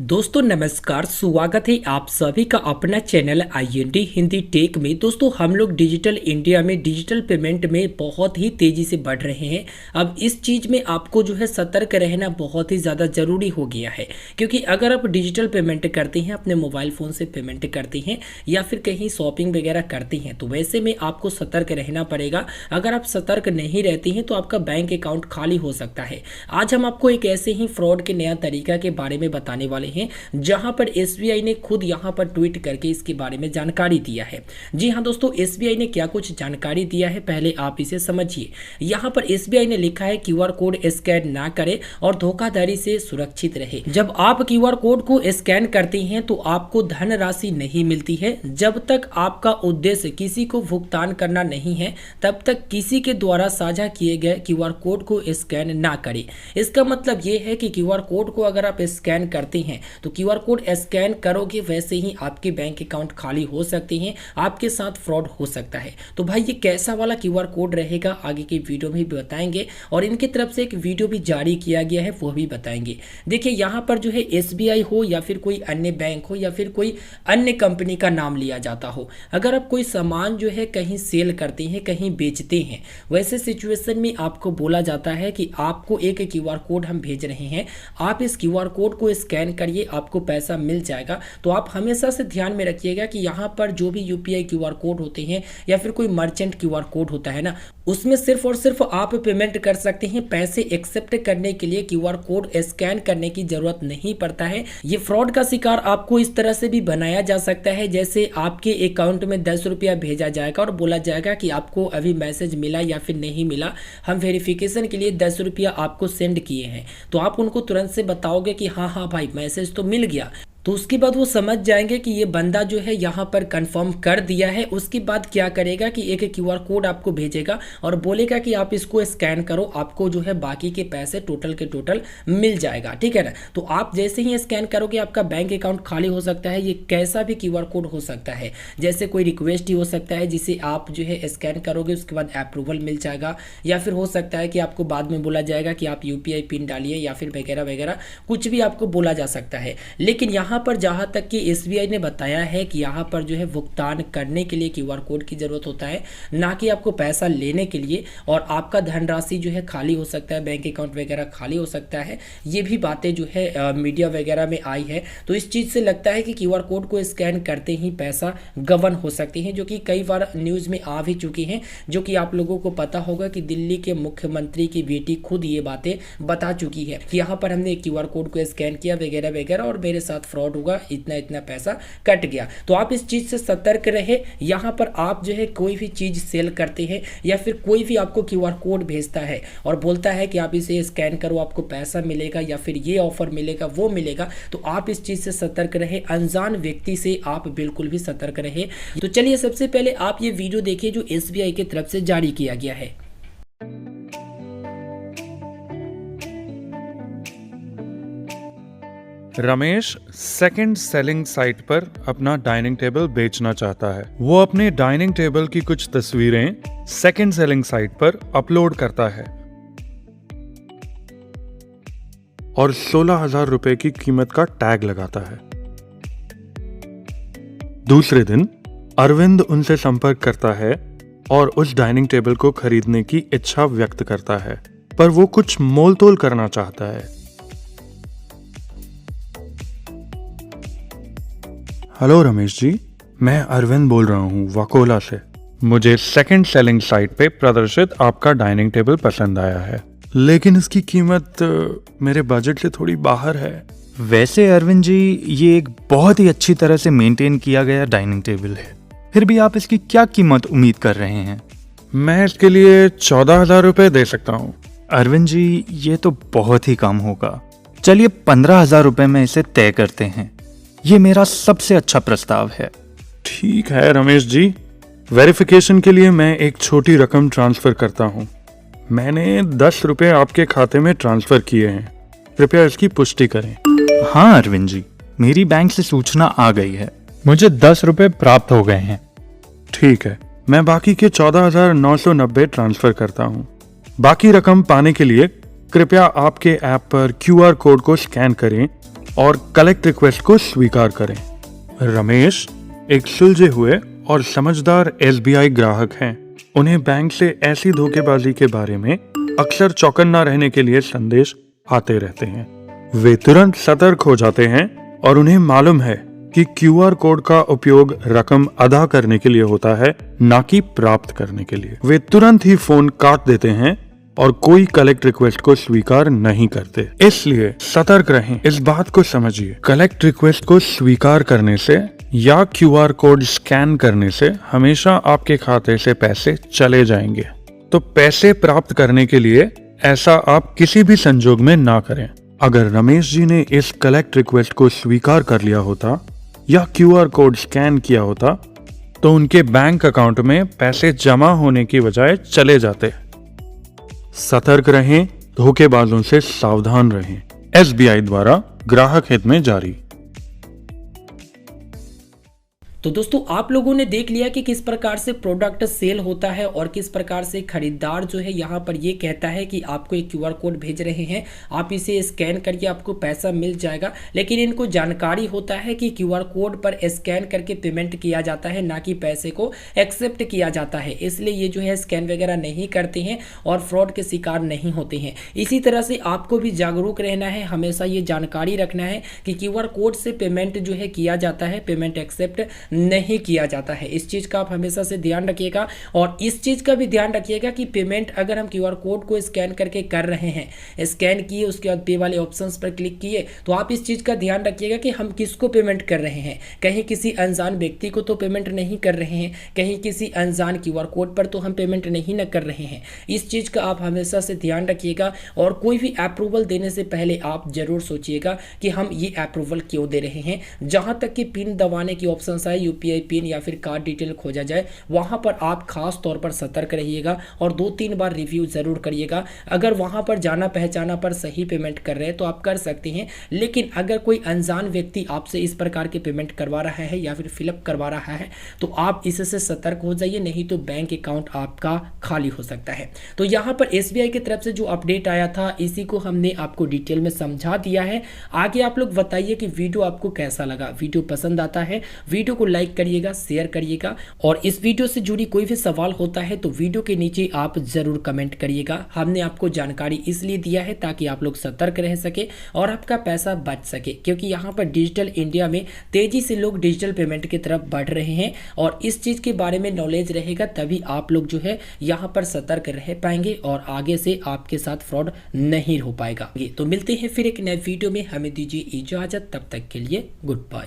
दोस्तों नमस्कार, स्वागत है आप सभी का अपना चैनल IND हिंदी टेक में। दोस्तों हम लोग डिजिटल इंडिया में डिजिटल पेमेंट में बहुत ही तेज़ी से बढ़ रहे हैं। अब इस चीज़ में आपको जो है सतर्क रहना बहुत ही ज़्यादा ज़रूरी हो गया है, क्योंकि अगर आप डिजिटल पेमेंट करते हैं, अपने मोबाइल फ़ोन से पेमेंट करते हैं या फिर कहीं शॉपिंग वगैरह करते हैं, तो वैसे में आपको सतर्क रहना पड़ेगा। अगर आप सतर्क नहीं रहते हैं तो आपका बैंक अकाउंट खाली हो सकता है। आज हम आपको एक ऐसे ही फ्रॉड के नया तरीका के बारे में बताने वाले हैं, जहां पर SBI ने खुद यहां पर ट्वीट करके इसके बारे में जानकारी दिया है। जी हां दोस्तों, SBI ने क्या कुछ जानकारी दिया है पहले आप इसे समझिए। यहां पर SBI ने लिखा है QR कोड स्कैन ना करें और धोखाधड़ी से सुरक्षित रहे। जब आप QR कोड को स्कैन करते हैं तो आपको धनराशि नहीं मिलती है। जब तक आपका उद्देश्य किसी को भुगतान करना नहीं है, तब तक किसी के द्वारा साझा किए गए QR कोड को स्कैन ना करें। इसका मतलब ये है कि QR कोड को अगर आप स्कैन करते हैं तो QR कोड स्कैन करोगे, वैसे ही आपके बैंक अकाउंट खाली हो सकते हैं, आपके साथ फ्रॉड हो सकता है। तो भाई ये कैसा वाला QR कोड रहेगा आगे की वीडियो में भी बताएंगे, और इनकी तरफ से एक वीडियो भी जारी किया गया है, वो भी बताएंगे। देखिए यहाँ पर जो है SBI हो या फिर कोई अन्य बैंक हो या फिर कोई अन्य कंपनी का नाम लिया जाता हो, अगर आप कोई सामान जो है कहीं सेल करते हैं, कहीं बेचते हैं, वैसे सिचुएशन में आपको बोला जाता है कि आपको एक QR कोड हम भेज रहे हैं, आप इस QR कोड को स्कैन करिए, आपको पैसा मिल जाएगा। तो आप हमेशा से ध्यान में रखिएगा कि यहाँ पर जो भी UPI QR कोड होते हैं या फिर कोई मर्चेंट QR कोड होता है ना, उसमें सिर्फ और सिर्फ आप पेमेंट कर सकते हैं। पैसे एक्सेप्ट करने के लिए QR कोड स्कैन करने की जरूरत नहीं पड़ता है। ये फ्रॉड का शिकार आपको इस तरह से भी बनाया जा सकता है, जैसे आपके अकाउंट में 10 रुपया भेजा जाएगा और बोला जाएगा कि आपको अभी मैसेज मिला या फिर नहीं मिला, हम वेरिफिकेशन के लिए 10 रुपया आपको सेंड किए हैं। तो आप उनको तुरंत से बताओगे कि हाँ हाँ भाई मैसेज तो मिल गया, तो उसके बाद वो समझ जाएंगे कि ये बंदा जो है यहाँ पर कंफर्म कर दिया है। उसके बाद क्या करेगा कि एक QR कोड आपको भेजेगा और बोलेगा कि आप इसको स्कैन करो, आपको जो है बाकी के पैसे टोटल के टोटल मिल जाएगा, ठीक है ना। तो आप जैसे ही स्कैन करोगे आपका बैंक अकाउंट खाली हो सकता है। ये कैसा भी QR कोड हो सकता है, जैसे कोई रिक्वेस्ट ही हो सकता है जिसे आप जो है स्कैन करोगे, उसके बाद अप्रूवल मिल जाएगा, या फिर हो सकता है कि आपको बाद में बोला जाएगा कि आप UPI पिन डालिए या फिर वगैरह वगैरह, कुछ भी आपको बोला जा सकता है। लेकिन यहाँ पर जहां तक कि SBI ने बताया है कि यहाँ पर जो है भुगतान करने के लिए QR कोड की जरूरत होता है, ना कि आपको पैसा लेने के लिए, और आपका धनराशि जो है खाली हो सकता है, बैंक अकाउंट वगैरह खाली हो सकता है। ये भी बातें जो है मीडिया वगैरह में आई है। तो इस चीज़ से लगता है कि QR कोड को स्कैन करते ही पैसा गबन हो सकती है, जो कि कई बार न्यूज़ में आ भी चुकी हैं। जो कि आप लोगों को पता होगा कि दिल्ली के मुख्यमंत्री की बेटी खुद ये बातें बता चुकी है कि यहाँ पर हमने QR कोड को स्कैन किया वगैरह वगैरह और मेरे साथ फ्रॉड होगा, इतना इतना पैसा कट गया। तो आप इस चीज से सतर्क रहे। यहाँ पर आप जो है कोई भी चीज सेल करते हैं या फिर कोई भी आपको QR कोड भेजता है और बोलता है कि आप इसे स्कैन करो, आपको पैसा मिलेगा या फिर ये ऑफर मिलेगा वो मिलेगा, तो आप इस चीज से सतर्क रहे। अनजान व्यक्ति से आप बिल्कुल भी सतर्क रहे। तो चलिए सबसे पहले आप ये वीडियो देखिए जो SBI की तरफ से जारी किया गया है। रमेश सेकंड सेलिंग साइट पर अपना डाइनिंग टेबल बेचना चाहता है। वो अपने डाइनिंग टेबल की कुछ तस्वीरें सेकंड सेलिंग साइट पर अपलोड करता है और 16,000 रुपए की कीमत का टैग लगाता है। दूसरे दिन अरविंद उनसे संपर्क करता है और उस डाइनिंग टेबल को खरीदने की इच्छा व्यक्त करता है, पर वो कुछ मोल तोल करना चाहता है। हेलो रमेश जी, मैं अरविंद बोल रहा हूँ वाकोला से। मुझे सेकंड सेलिंग साइट पे प्रदर्शित आपका डाइनिंग टेबल पसंद आया है, लेकिन इसकी कीमत मेरे बजट से थोड़ी बाहर है। वैसे अरविंद जी, ये एक बहुत ही अच्छी तरह से मेंटेन किया गया डाइनिंग टेबल है, फिर भी आप इसकी क्या कीमत उम्मीद कर रहे हैं? मैं इसके लिए 14,000 रुपए दे सकता हूँ। अरविंद जी, ये तो बहुत ही कम होगा। चलिए 15,000 रुपए में इसे तय करते हैं। ये मेरा सबसे अच्छा प्रस्ताव है। ठीक है रमेश जी, वेरिफिकेशन के लिए मैं एक छोटी रकम ट्रांसफर करता हूँ। मैंने 10 रुपए आपके खाते में ट्रांसफर किए हैं, कृपया इसकी पुष्टि करें। हाँ अरविंद जी, मेरी बैंक से सूचना आ गई है, मुझे 10 रुपए प्राप्त हो गए हैं। ठीक है, मैं बाकी के 14,990 ट्रांसफर करता हूँ। बाकी रकम पाने के लिए कृपया आपके ऐप पर QR कोड को स्कैन करें और कलेक्ट रिक्वेस्ट को स्वीकार करें। रमेश एक सुलझे हुए और समझदार SBI ग्राहक हैं। उन्हें बैंक से ऐसी धोखेबाजी के बारे में अक्सर चौकन्ना रहने के लिए संदेश आते रहते हैं। वे तुरंत सतर्क हो जाते हैं और उन्हें मालूम है कि QR कोड का उपयोग रकम अदा करने के लिए होता है, ना कि प्राप्त करने के लिए। वे तुरंत ही फोन काट देते हैं और कोई कलेक्ट रिक्वेस्ट को स्वीकार नहीं करते। इसलिए सतर्क रहें, इस बात को समझिए। कलेक्ट रिक्वेस्ट को स्वीकार करने से या QR कोड स्कैन करने से हमेशा आपके खाते से पैसे चले जाएंगे। तो पैसे प्राप्त करने के लिए ऐसा आप किसी भी संजोग में ना करें। अगर रमेश जी ने इस कलेक्ट रिक्वेस्ट को स्वीकार कर लिया होता या QR कोड स्कैन किया होता तो उनके बैंक अकाउंट में पैसे जमा होने की बजाय चले जाते। सतर्क रहें, धोखेबाजों से सावधान रहें। SBI द्वारा ग्राहक हित में जारी। तो दोस्तों आप लोगों ने देख लिया कि किस प्रकार से प्रोडक्ट सेल होता है और किस प्रकार से खरीदार जो है यहाँ पर ये कहता है कि आपको एक QR कोड भेज रहे हैं, आप इसे स्कैन करिए आपको पैसा मिल जाएगा। लेकिन इनको जानकारी होता है कि QR कोड पर स्कैन करके पेमेंट किया जाता है, ना कि पैसे को एक्सेप्ट किया जाता है। इसलिए ये जो है स्कैन वगैरह नहीं करते हैं और फ्रॉड के शिकार नहीं होते हैं। इसी तरह से आपको भी जागरूक रहना है, हमेशा ये जानकारी रखना है कि QR कोड से पेमेंट जो है किया जाता है, पेमेंट एक्सेप्ट नहीं किया जाता है। इस चीज़ का आप हमेशा से ध्यान रखिएगा। और इस चीज़ का भी ध्यान रखिएगा कि पेमेंट अगर हम QR कोड को स्कैन करके कर रहे हैं, स्कैन किए उसके बाद पे वाले ऑप्शंस पर क्लिक किए, तो आप इस चीज़ का ध्यान रखिएगा कि हम किसको पेमेंट कर रहे हैं। कहीं किसी अनजान व्यक्ति को तो पेमेंट नहीं कर रहे हैं, कहीं किसी अनजान QR कोड पर तो हम पेमेंट नहीं न कर रहे हैं। इस चीज़ का आप हमेशा से ध्यान रखिएगा। और कोई भी अप्रूवल देने से पहले आप जरूर सोचिएगा कि हम ये अप्रूवल क्यों दे रहे हैं। जहाँ तक कि पिन दबाने की ऑप्शन आए, UPI पिन या फिर कार्ड डिटेल खोजा जाए, वहां पर आप खास तौर पर सतर्क रहिएगा और 2-3 बार रिव्यू जरूर करिएगा। अगर वहां पर जाना पहचाना पर सही पेमेंट कर रहे हैं तो आप कर सकते हैं। लेकिन अगर कोई अनजान व्यक्ति आपसे इस प्रकार के पेमेंट करवा रहा है या फिर फिलअप करवा रहा है तो आप इससे सतर्क हो जाइए, नहीं तो बैंक अकाउंट आपका खाली हो सकता है। तो यहाँ पर SBI की तरफ से जो अपडेट आया था इसी को हमने आपको डिटेल में समझा दिया है। आगे आप लोग बताइए कि वीडियो आपको कैसा लगा। वीडियो पसंद आता है, वीडियो को लाइक करिएगा, शेयर करिएगा। और इस वीडियो से जुड़ी कोई भी सवाल होता है तो वीडियो के नीचे आप जरूर कमेंट करिएगा। हमने आपको जानकारी इसलिए दिया है ताकि आप लोग सतर्क रह सके और आपका पैसा बच सके, क्योंकि यहाँ पर डिजिटल इंडिया में तेजी से लोग डिजिटल पेमेंट की तरफ बढ़ रहे हैं। और इस चीज के बारे में नॉलेज रहेगा तभी आप लोग जो है यहाँ पर सतर्क रह पाएंगे और आगे से आपके साथ फ्रॉड नहीं हो पाएगा। तो मिलते हैं फिर एक नए वीडियो में, हमें दीजिए इजाजत, तब तक के लिए गुड बाय।